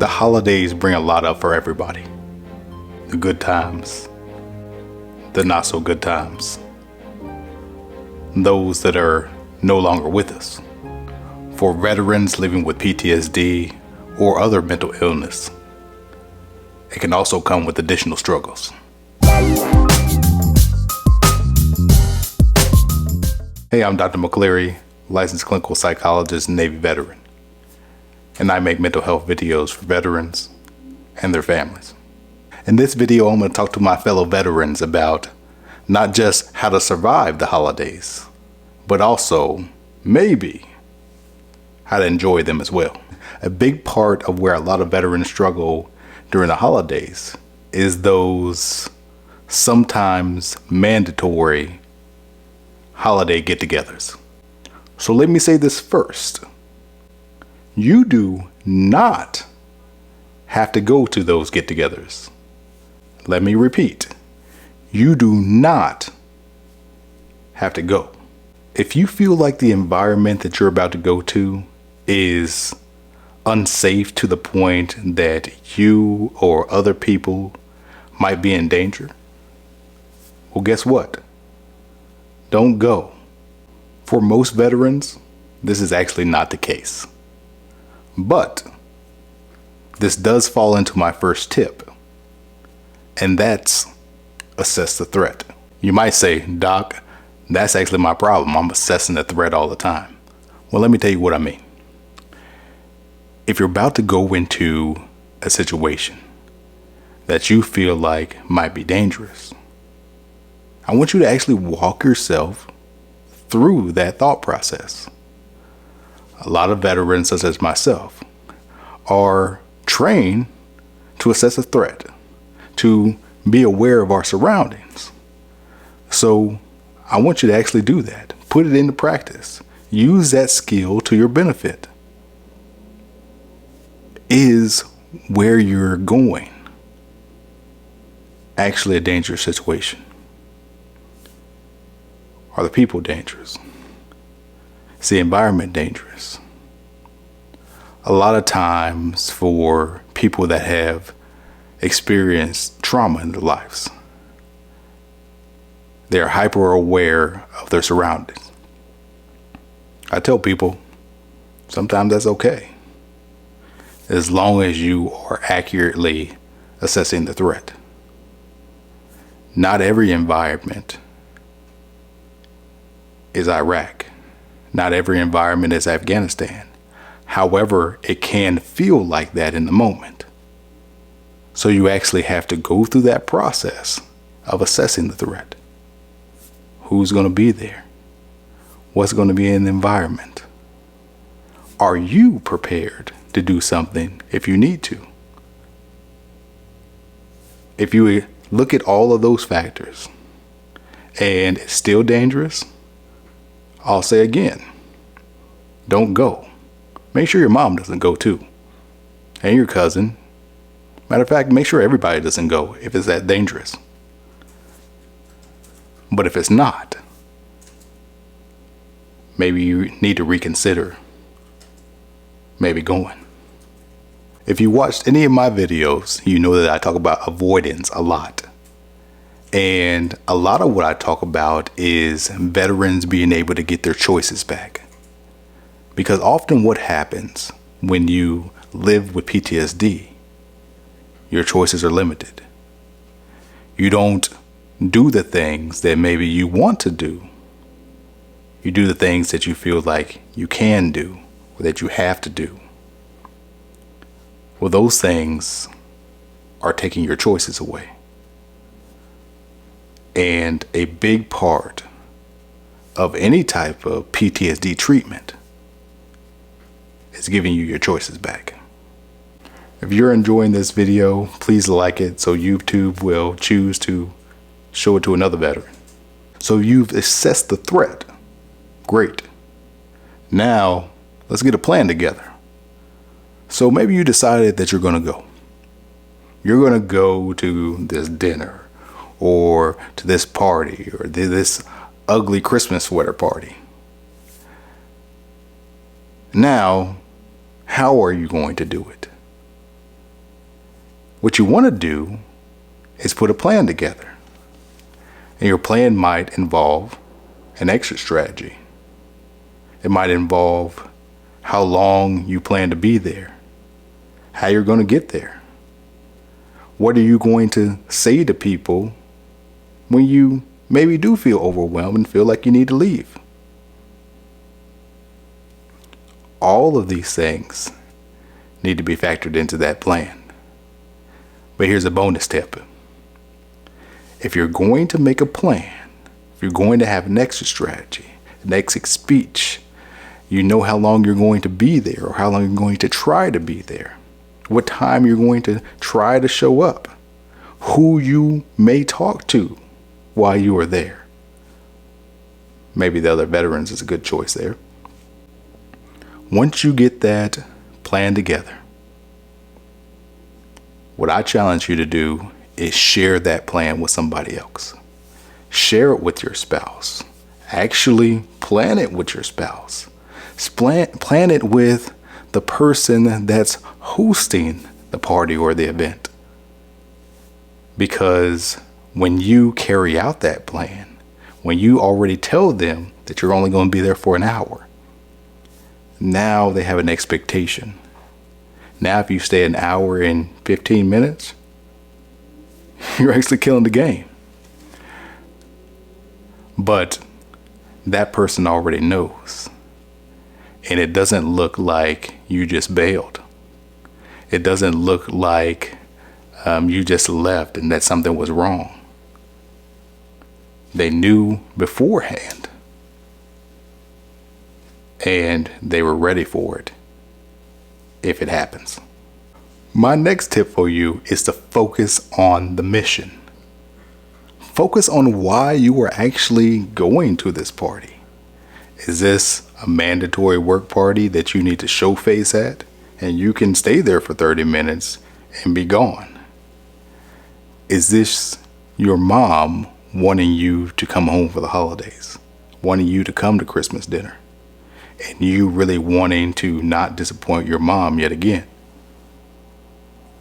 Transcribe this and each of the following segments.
The holidays bring a lot up for everybody. The good times, the not so good times, those that are no longer with us. For veterans living with PTSD or other mental illness, it can also come with additional struggles. Hey, I'm Dr. McCleary, licensed clinical psychologist and Navy veteran, and I make mental health videos for veterans and their families. In this video, I'm going to talk to my fellow veterans about not just how to survive the holidays, but also maybe how to enjoy them as well. A big part of where a lot of veterans struggle during the holidays is those sometimes mandatory holiday get-togethers. So let me say this first. You do not have to go to those get-togethers. Let me repeat. You do not have to go. If you feel like the environment that you're about to go to is unsafe to the point that you or other people might be in danger, well, guess what? Don't go. For most veterans, this is actually not the case. But this does fall into my first tip, and that's assess the threat. You might say, Doc, that's actually my problem. I'm assessing the threat all the time. Well, let me tell you what I mean. If you're about to go into a situation that you feel like might be dangerous, I want you to actually walk yourself through that thought process. A lot of veterans, such as myself, are trained to assess a threat, to be aware of our surroundings. So I want you to actually do that. Put it into practice. Use that skill to your benefit. Is where you're going actually a dangerous situation? Are the people dangerous? Is the environment dangerous? A lot of times for people that have experienced trauma in their lives, they're hyper aware of their surroundings. I tell people, sometimes that's okay, as long as you are accurately assessing the threat. Not every environment is Iraq. Not every environment is Afghanistan. However, it can feel like that in the moment. So you actually have to go through that process of assessing the threat. Who's going to be there? What's going to be in the environment? Are you prepared to do something if you need to? If you look at all of those factors and it's still dangerous, I'll say again, don't go. Make sure your mom doesn't go too, and your cousin. Matter of fact, make sure everybody doesn't go if it's that dangerous. But if it's not, maybe you need to reconsider maybe going. If you watched any of my videos, you know that I talk about avoidance a lot. And a lot of what I talk about is veterans being able to get their choices back. Because often what happens when you live with PTSD, your choices are limited. You don't do the things that maybe you want to do. You do the things that you feel like you can do or that you have to do. Well, those things are taking your choices away. And a big part of any type of PTSD treatment is giving you your choices back. If you're enjoying this video, please like it so YouTube will choose to show it to another veteran. So you've assessed the threat. Great. Now let's get a plan together. So maybe you decided that you're going to go. You're going to go to this dinner or to this party or this ugly Christmas sweater party. Now, how are you going to do it? What you want to do is put a plan together. And your plan might involve an exit strategy. It might involve how long you plan to be there, how you're going to get there. What are you going to say to people when you maybe do feel overwhelmed and feel like you need to leave? All of these things need to be factored into that plan. But here's a bonus tip. If you're going to make a plan, if you're going to have an exit strategy, an exit speech, you know how long you're going to be there or how long you're going to try to be there, what time you're going to try to show up, who you may talk to while you are there. Maybe the other veterans is a good choice there. Once you get that plan together, what I challenge you to do is share that plan with somebody else. Share it with your spouse. Actually plan it with your spouse. Plan it with the person that's hosting the party or the event. Because when you carry out that plan, when you already tell them that you're only going to be there for an hour, now they have an expectation. Now if you stay an hour and 15 minutes, you're actually killing the game. But that person already knows. And it doesn't look like you just bailed. It doesn't look like you just left and that something was wrong. They knew beforehand. And they were ready for it if it happens. My next tip for you is to focus on the mission. Focus on why you are actually going to this party. Is this a mandatory work party that you need to show face at and you can stay there for 30 minutes and be gone? Is this your mom wanting you to come home for the holidays, wanting you to come to Christmas dinner, and you really wanting to not disappoint your mom yet again?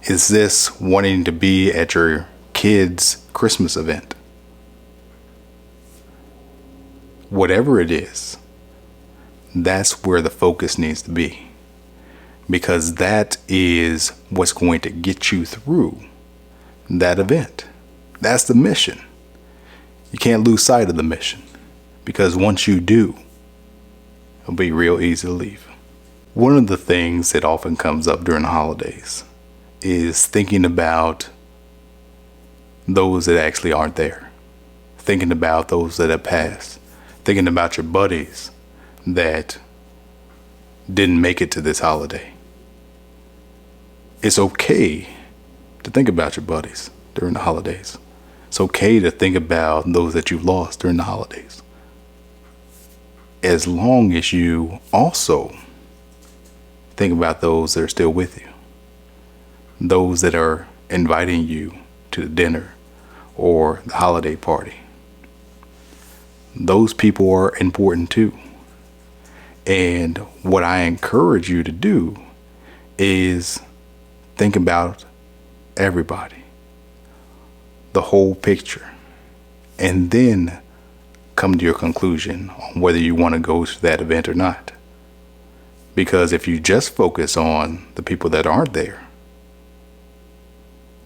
Is this wanting to be at your kid's Christmas event? Whatever it is, that's where the focus needs to be, because that is what's going to get you through that event. That's the mission. You can't lose sight of the mission, because once you do, it'll be real easy to leave. One of the things that often comes up during the holidays is thinking about those that actually aren't there, thinking about those that have passed, thinking about your buddies that didn't make it to this holiday. It's okay to think about your buddies during the holidays. It's okay to think about those that you've lost during the holidays, as long as you also think about those that are still with you, those that are inviting you to the dinner or the holiday party. Those people are important too. And what I encourage you to do is think about everybody, the whole picture, and then come to your conclusion on whether you want to go to that event or not. Because if you just focus on the people that aren't there,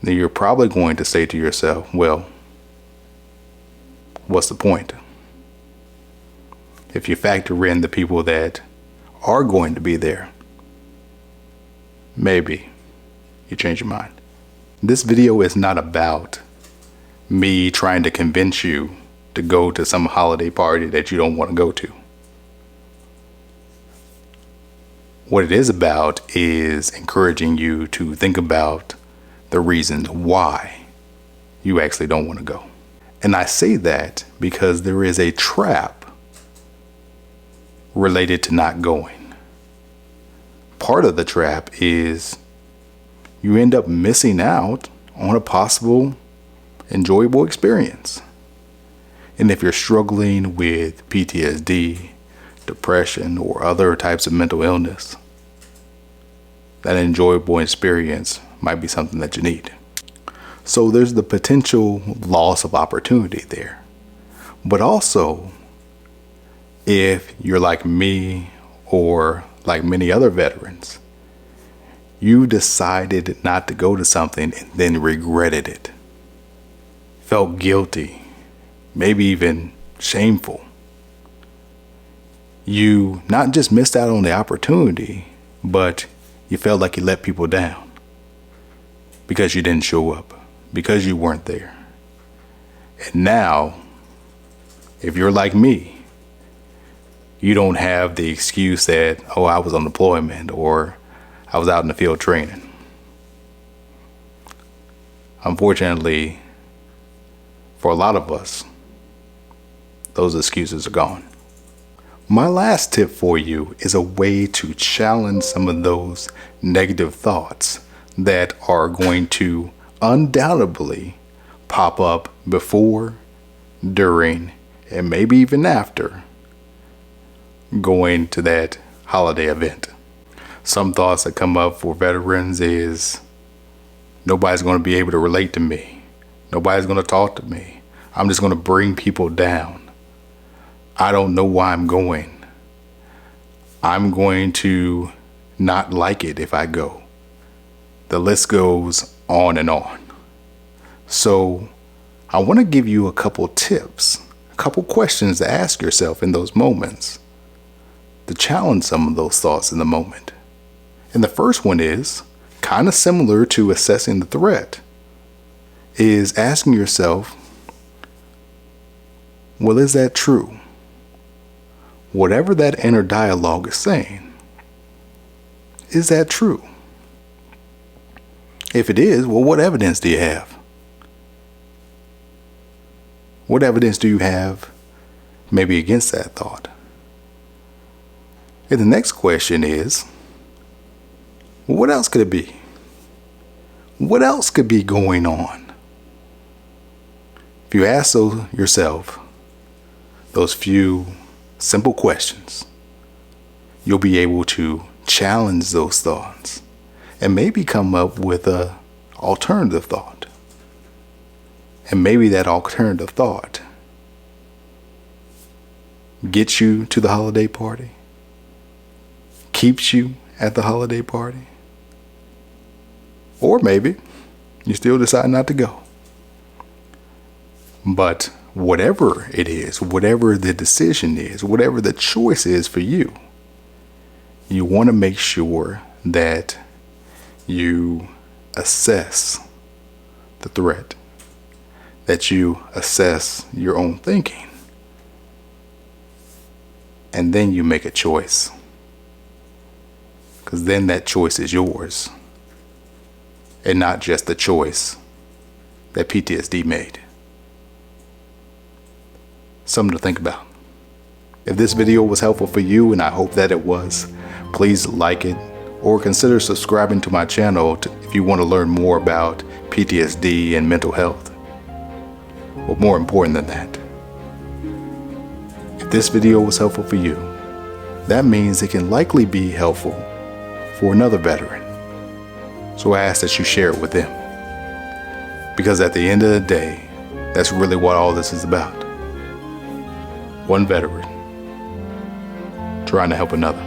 then you're probably going to say to yourself, well, what's the point? If you factor in the people that are going to be there, maybe you change your mind. This video is not about me trying to convince you to go to some holiday party that you don't want to go to. What it is about is encouraging you to think about the reasons why you actually don't want to go. And I say that because there is a trap related to not going. Part of the trap is you end up missing out on a possible enjoyable experience. And if you're struggling with PTSD, depression, or other types of mental illness, that enjoyable experience might be something that you need. So there's the potential loss of opportunity there. But also, if you're like me or like many other veterans, you decided not to go to something and then regretted it, felt guilty, maybe even shameful. You not just missed out on the opportunity, but you felt like you let people down because you didn't show up, because you weren't there. And now, if you're like me, you don't have the excuse that, oh, I was on deployment or I was out in the field training. Unfortunately, for a lot of us, those excuses are gone. My last tip for you is a way to challenge some of those negative thoughts that are going to undoubtedly pop up before, during, and maybe even after going to that holiday event. Some thoughts that come up for veterans is, nobody's going to be able to relate to me. Nobody's going to talk to me. I'm just going to bring people down. I don't know why I'm going. I'm going to not like it if I go. The list goes on and on. So I want to give you a couple tips, a couple questions to ask yourself in those moments to challenge some of those thoughts in the moment. And the first one is kind of similar to assessing the threat, is asking yourself, well, is that true? Whatever that inner dialogue is saying, is that true? If it is, well, what evidence do you have? What evidence do you have maybe against that thought? And the next question is, what else could it be? What else could be going on? If you ask yourself those few simple questions, you'll be able to challenge those thoughts and maybe come up with an alternative thought. And maybe that alternative thought gets you to the holiday party, keeps you at the holiday party, or maybe you still decide not to go. But whatever it is, whatever the decision is, whatever the choice is for you, you want to make sure that you assess the threat, that you assess your own thinking, and then you make a choice. Because then that choice is yours, and not just the choice that PTSD made. Something to think about. If this video was helpful for you, and I hope that it was, please like it or consider subscribing to my channel if you want to learn more about PTSD and mental health. But more important than that, if this video was helpful for you, that means it can likely be helpful for another veteran. So I ask that you share it with them. Because at the end of the day, that's really what all this is about. One veteran trying to help another.